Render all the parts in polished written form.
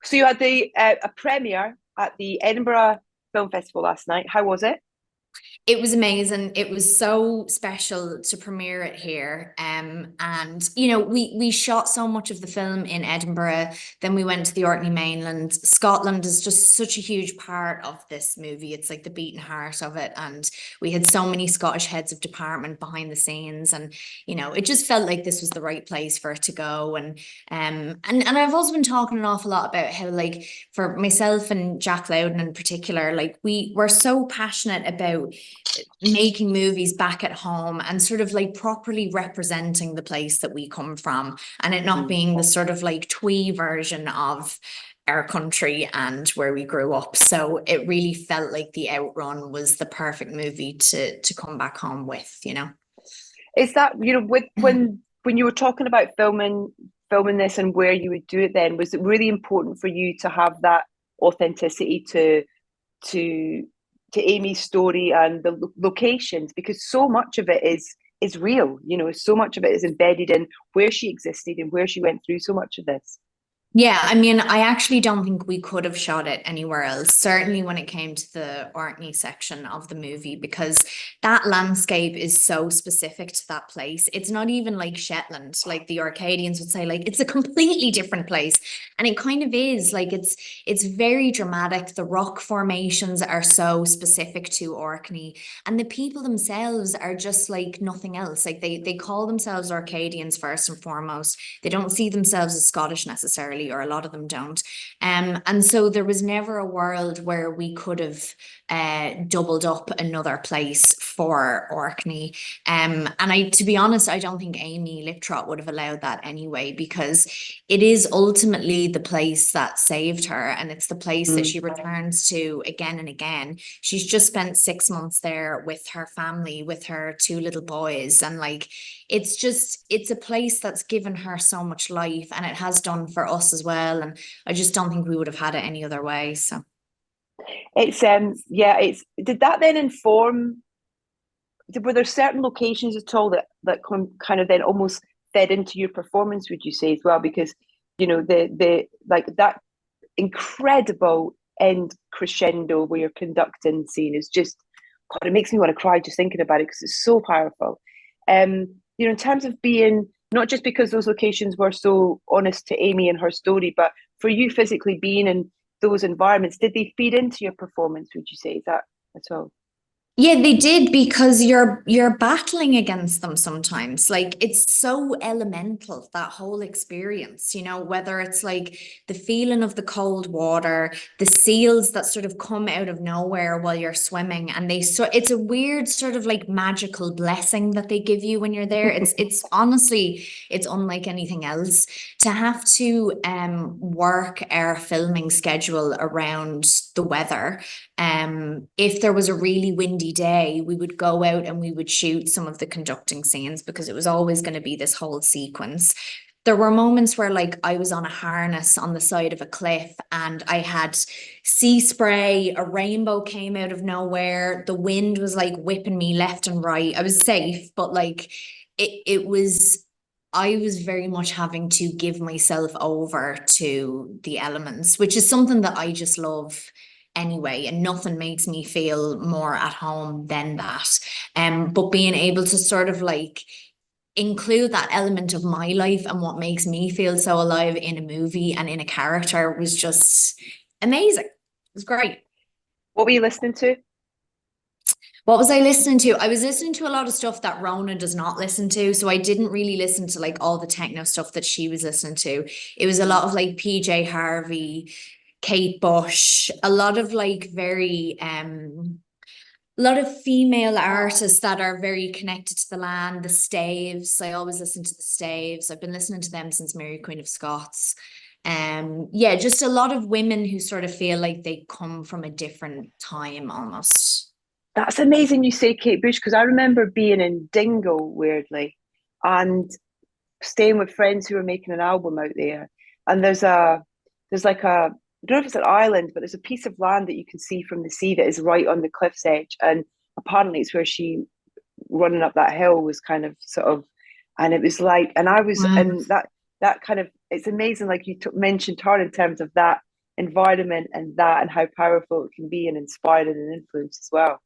So you had a premiere at the Edinburgh Film Festival last night. How was it? It was amazing. It was so special to premiere it here. And we shot so much of the film in Edinburgh. Then we went to the Orkney mainland. Scotland is just such a huge part of this movie. It's like the beating heart of it. And we had so many Scottish heads of department behind the scenes. And it just felt like this was the right place for it to go. And I've also been talking an awful lot about how, like, for myself and Jack Loudon in particular, like we were so passionate about making movies back at home and sort of like properly representing the place that we come from, and it not being the sort of like twee version of our country and where we grew up. So it really felt like the Outrun was the perfect movie to come back home with. Is that, with when you were talking about filming this and where you would do it, then was it really important for you to have that authenticity to to Amy's story and the locations, because so much of it is real, so much of it is embedded in where she existed and where she went through so much of this. Yeah, I mean, I actually don't think we could have shot it anywhere else, certainly when it came to the Orkney section of the movie, because that landscape is so specific to that place. It's not even like Shetland, like the Orcadians would say, like it's a completely different place. And it kind of is, like it's very dramatic. The rock formations are so specific to Orkney, and the people themselves are just like nothing else. Like they call themselves Orcadians first and foremost. They don't see themselves as Scottish necessarily, or a lot of them don't. And so there was never a world where we could have doubled up another place for Orkney. And to be honest, I don't think Amy Liptrot would have allowed that anyway, because it is ultimately the place that saved her, and it's the place that she returns to again and again. She's just spent 6 months there with her family, with her two little boys, and like it's a place that's given her so much life, and it has done for us as well. And I just don't think we would have had it any other way. So It's yeah, it's did that then inform, were there certain locations at all that kind of then almost fed into your performance, would you say, as well? Because the like that incredible end crescendo where you're conducting scene is just, God, it makes me want to cry just thinking about it because it's so powerful. In terms of being, not just because those locations were so honest to Amy and her story, but for you physically being in those environments, did they feed into your performance, would you say? Is that at all? yeah, they did, because you're battling against them sometimes. Like it's so elemental, that whole experience, whether it's like the feeling of the cold water, the seals that sort of come out of nowhere while you're swimming, and it's a weird sort of like magical blessing that they give you when you're there. It's honestly, it's unlike anything else. To have to work our filming schedule around the weather. If there was a really windy day, we would go out and we would shoot some of the conducting scenes, because it was always going to be this whole sequence. There were moments where, like, I was on a harness on the side of a cliff and I had sea spray, a rainbow came out of nowhere, the wind was like whipping me left and right. I was safe, but like it was, I was very much having to give myself over to the elements, which is something that I just love anyway, and nothing makes me feel more at home than that. But being able to sort of like include that element of my life and what makes me feel so alive in a movie and in a character was just amazing. It was great. What were you listening to? What was I listening to? I was listening to a lot of stuff that Rona does not listen to. So I didn't really listen to like all the techno stuff that she was listening to. It was a lot of like PJ Harvey, Kate Bush, a lot of like very a lot of female artists that are very connected to the land, the Staves. I always listen to the Staves. I've been listening to them since Mary Queen of Scots. Yeah, just a lot of women who sort of feel like they come from a different time almost. That's amazing you say Kate Bush, because I remember being in Dingle, weirdly, and staying with friends who were making an album out there. And there's like I don't know if it's an island, but there's a piece of land that you can see from the sea that is right on the cliff's edge. And apparently it's where she, running up that hill, was kind of sort of, and it was like, and I was, Wow. and that kind of, it's amazing, like you mentioned her in terms of that environment and that, and how powerful it can be and inspiring and influence as well.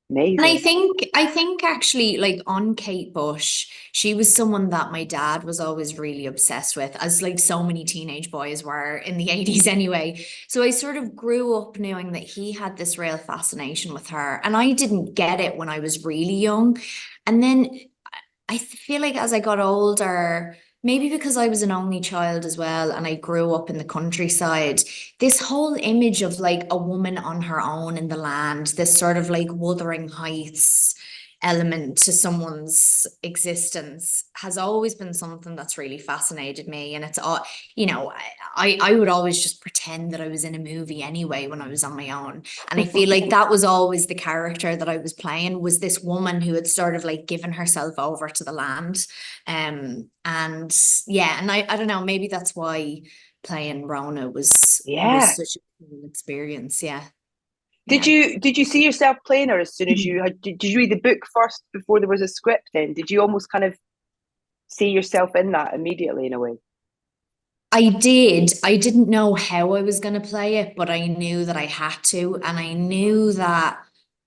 And Amazing. I think actually like on Kate Bush, she was someone that my dad was always really obsessed with, as like so many teenage boys were in the 80s anyway. So I sort of grew up knowing that he had this real fascination with her. And I didn't get it when I was really young. And then I feel like as I got older, maybe because I was an only child as well, and I grew up in the countryside, this whole image of like a woman on her own in the land, this sort of like Wuthering Heights element to someone's existence has always been something that's really fascinated me. And it's all, you know, I would always just pretend that I was in a movie anyway when I was on my own. And I feel like that was always the character that I was playing, was this woman who had sort of like given herself over to the land. And yeah, and I don't know, maybe that's why playing Rona was Yeah. such a cool experience. Yeah. Did Yeah. you see yourself playing her as soon as you had, did you read the book first before there was a script then? Did you almost kind of see yourself in that immediately in a way? I did. I didn't know how I was going to play it, but I knew that I had to. And I knew that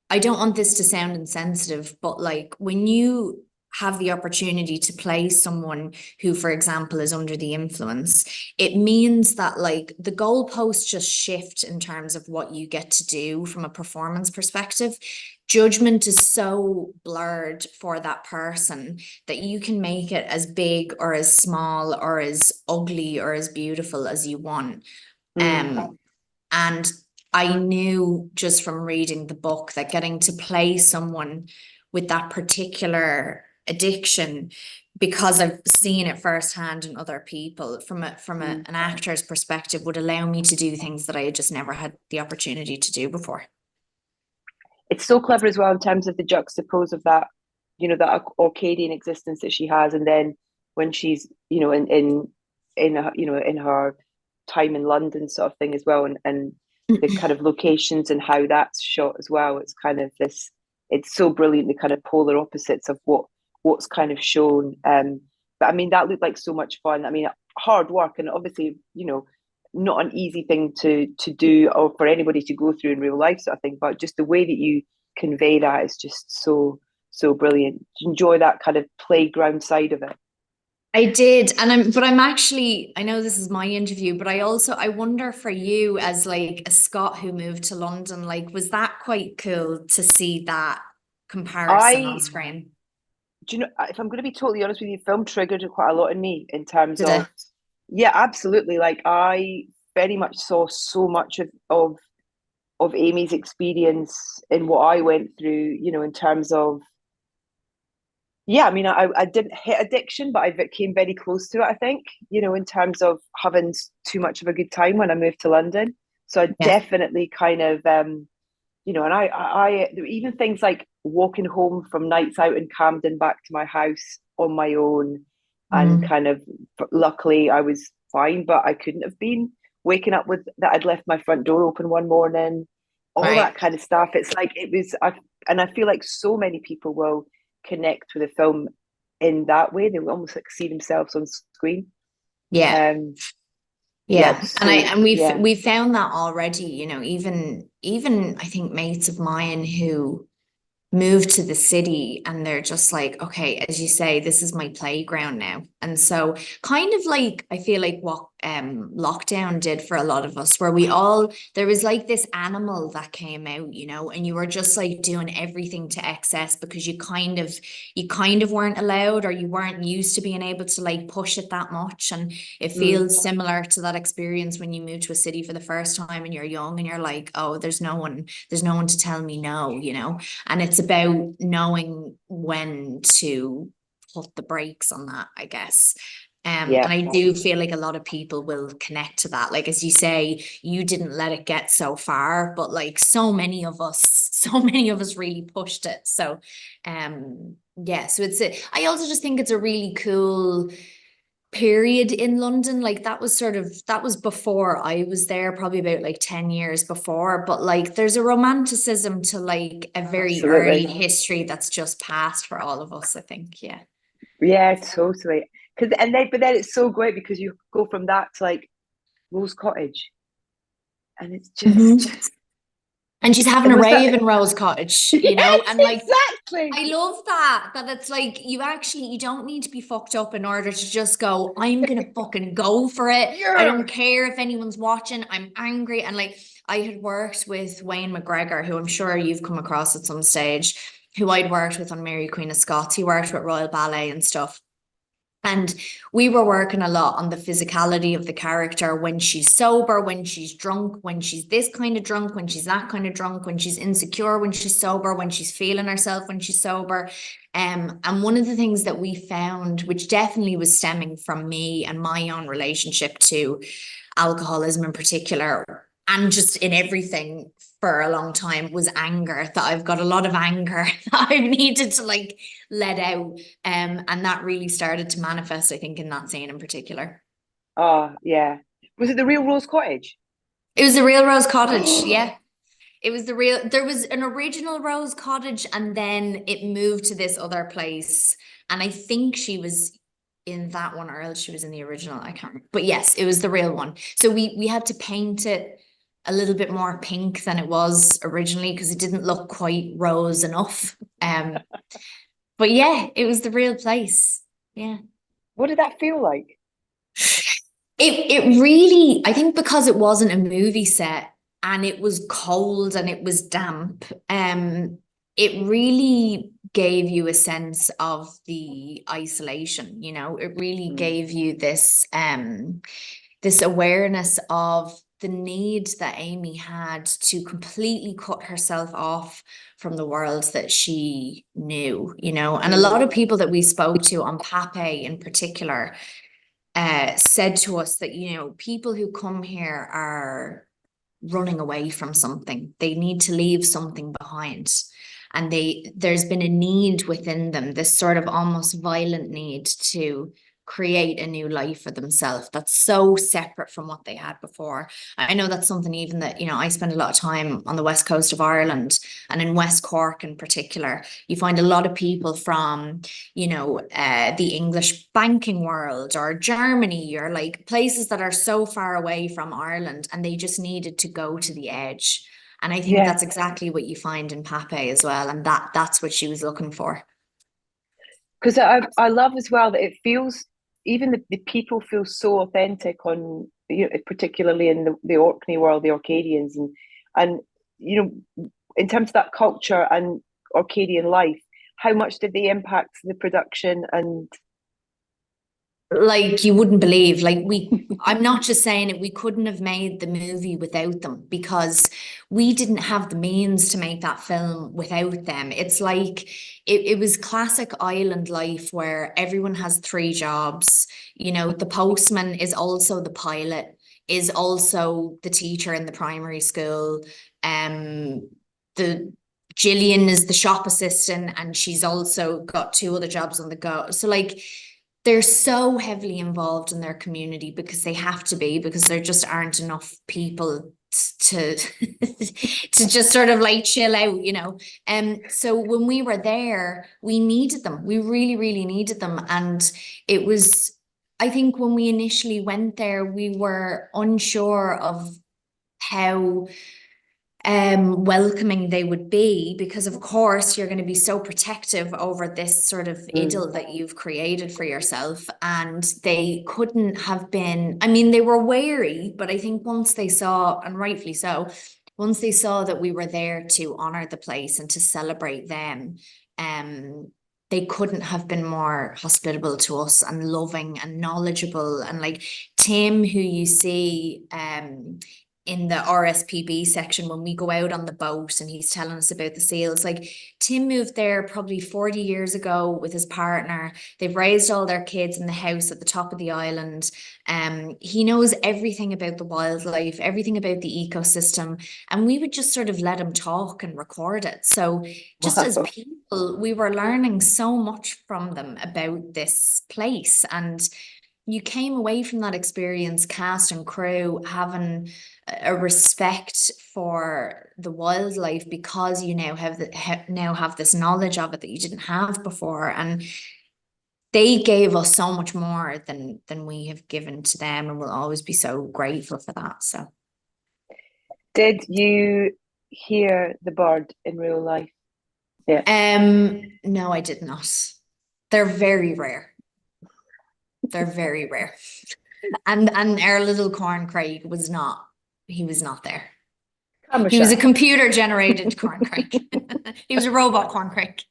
I don't want this to sound insensitive, but like when you have the opportunity to play someone who, for example, is under the influence, it means that like the goalposts just shift in terms of what you get to do from a performance perspective. Judgment is so blurred for that person that you can make it as big or as small or as ugly or as beautiful as you want. Mm. And I knew just from reading the book that getting to play someone with that particular addiction, because I've seen it firsthand in other people Mm. an actor's perspective, would allow me to do things that I had just never had the opportunity to do before. It's so clever as well in terms of the juxtapose of that, that Orcadian existence that she has, and then when she's, in her time in London sort of thing as well, and the kind of locations and how that's shot as well. It's kind of this. It's so brilliant, the kind of polar opposites of what's kind of shown. But I mean, that looked like so much fun. I mean, hard work, and obviously, not an easy thing to do or for anybody to go through in real life sort of thing, but just the way that you convey that is just so brilliant. Enjoy that kind of playground side of it. I did, and I'm actually, I know this is my interview, but I wonder for you as like a Scot who moved to London, like, was that quite cool to see that comparison on I screen? Do you know, if I'm going to be totally honest with you, film triggered quite a lot in me in terms Did it? of, yeah, absolutely. Like I very much saw so much of Amy's experience in what I went through, in terms of, yeah, I mean, I didn't hit addiction, but I came very close to it, I think, in terms of having too much of a good time when I moved to London. So I Yeah. definitely kind of, and there were even things like walking home from nights out in Camden back to my house on my own, and Mm, kind of, luckily I was fine, but I couldn't have been waking up with that. I'd left my front door open one morning, all that right. kind of stuff. It's like and I feel like so many people will connect with a film in that way. They will almost like see themselves on screen. Yeah. Um, yeah, Yeah. it's so yeah. We've found that already, even I think mates of mine who move to the city and they're just like, okay, as you say, this is my playground now. And so kind of like I feel like what lockdown did for a lot of us, where there was like this animal that came out, and you were just like doing everything to excess because you kind of weren't allowed, or you weren't used to being able to like push it that much. And it Mm, feels similar to that experience when you move to a city for the first time and you're young and you're like, oh, there's no one to tell me no. And it's about knowing when to put the brakes on that, I guess. yeah. And I do feel like a lot of people will connect to that. Like, as you say, you didn't let it get so far, but like so many of us really pushed it. So, yeah, so I also just think it's a really cool period in London. Like that was before I was there, probably about like 10 years before. But like there's a romanticism to like a very early Absolutely. history that's just passed for all of us, I think. Yeah. Yeah, totally. But then it's so great because you go from that to like Rose Cottage. and it's Mhm. just. And she's having And a was rave that in Rose Cottage, you know, yes, and like exactly. I love that it's like you don't need to be fucked up in order to just go, I'm gonna fucking go for it. I Yeah. don't care if anyone's watching, I'm angry. And like I had worked with Wayne McGregor, who I'm sure you've come across at some stage, who I'd worked with on Mary Queen of Scots. He worked with Royal Ballet and stuff. And we were working a lot on the physicality of the character when she's sober, when she's drunk, when she's this kind of drunk, when she's that kind of drunk, when she's insecure, when she's sober, when she's feeling herself, when she's sober. And one of the things that we found, which definitely was stemming from me and my own relationship to alcoholism in particular, and just in everything for a long time, was anger. That I've got a lot of anger that I've needed to like let out. And that really started to manifest, I think, in that scene in particular. Oh, yeah. Was it the real Rose Cottage? It was the real Rose Cottage, yeah. It was the real, there was an original Rose Cottage and then it moved to this other place. And I think she was in that one, or else she was in the original. I can't remember. But yes, it was the real one. So we had to paint it a little bit more pink than it was originally because it didn't look quite rose enough. But yeah, it was the real place. Yeah. What did that feel like? It really, I think because it wasn't a movie set and it was cold and it was damp, it really gave you a sense of the isolation, you know. It really gave you this awareness of the need that Amy had to completely cut herself off from the world that she knew, you know. And a lot of people that we spoke to on Pape in particular said to us that, you know, people who come here are running away from something. They need to leave something behind. And there's been a need within them, this sort of almost violent need to create a new life for themselves that's so separate from what they had before. I know that's something even that, you know, I spend a lot of time on the west coast of Ireland and in West Cork in particular. You find a lot of people from, you know, the English banking world or Germany or like places that are so far away from Ireland, and they just needed to go to the edge. And I think Yeah. that's exactly what you find in Pape as well. And that's what she was looking for. Because I love as well that it feels, even the people feel so authentic on, you know, particularly in the Orkney world, the Orcadians, and you know, in terms of that culture and Orcadian life, how much did they impact the production? And Like you wouldn't believe, like I'm not just saying it, we couldn't have made the movie without them because we didn't have the means to make that film without them. It's like it was classic island life where everyone has three jobs. You know, the postman is also the pilot, is also the teacher in the primary school. The Gillian is the shop assistant and she's also got two other jobs on the go. So like they're so heavily involved in their community because they have to be, because there just aren't enough people to to just sort of like chill out, you know. So when we were there, we needed them. We really, really needed them. And it was, I think when we initially went there, we were unsure of how welcoming they would be, because of course you're going to be so protective over this sort of idyll that you've created for yourself. And they couldn't have been, I mean, they were wary, but I think once they saw, and rightfully so, once they saw that we were there to honor the place and to celebrate them, they couldn't have been more hospitable to us and loving and knowledgeable. And like Tim, who you see in the RSPB section when we go out on the boat and he's telling us about the seals. Like Tim moved there probably 40 years ago with his partner. They've raised all their kids in the house at the top of the island. He knows everything about the wildlife, everything about the ecosystem, and we would just sort of let him talk and record it. So just as people, we were learning so much from them about this place. And you came away from that experience, cast and crew, having a respect for the wildlife because you now have this knowledge of it that you didn't have before. And they gave us so much more than we have given to them, and we'll always be so grateful for that. So Did you hear the bird in real life? Yeah. No, I did not. They're very rare. They're very rare. And our little corncrake was not, he was not there. Camera He was a shy. computer generated corncrake. He was a robot corncrake.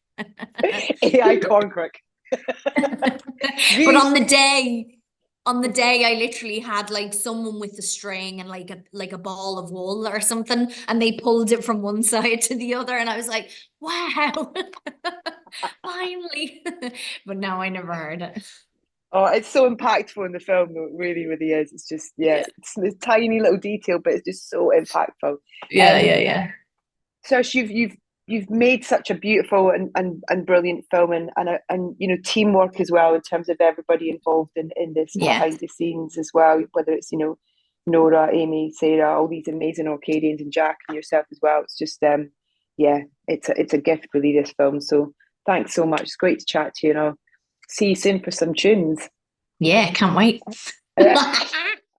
AI corncrake. But Really? on the day I literally had like someone with a string and like a ball of wool or something, and they pulled it from one side to the other, and I was like, wow, finally. But no, I never heard it. Oh, it's so impactful in the film, though. It really, really is. It's just, yeah, it's this tiny little detail, but it's just so impactful. Yeah. So you've made such a beautiful and brilliant film, and you know, teamwork as well in terms of everybody involved in this Yeah. behind the scenes as well. Whether it's, you know, Nora, Amy, Sarah, all these amazing Orcadians, and Jack and yourself as well. It's just yeah, it's a gift really, this film. So thanks so much. It's great to chat to you, and I'll see you soon for some tunes. Yeah, can't wait.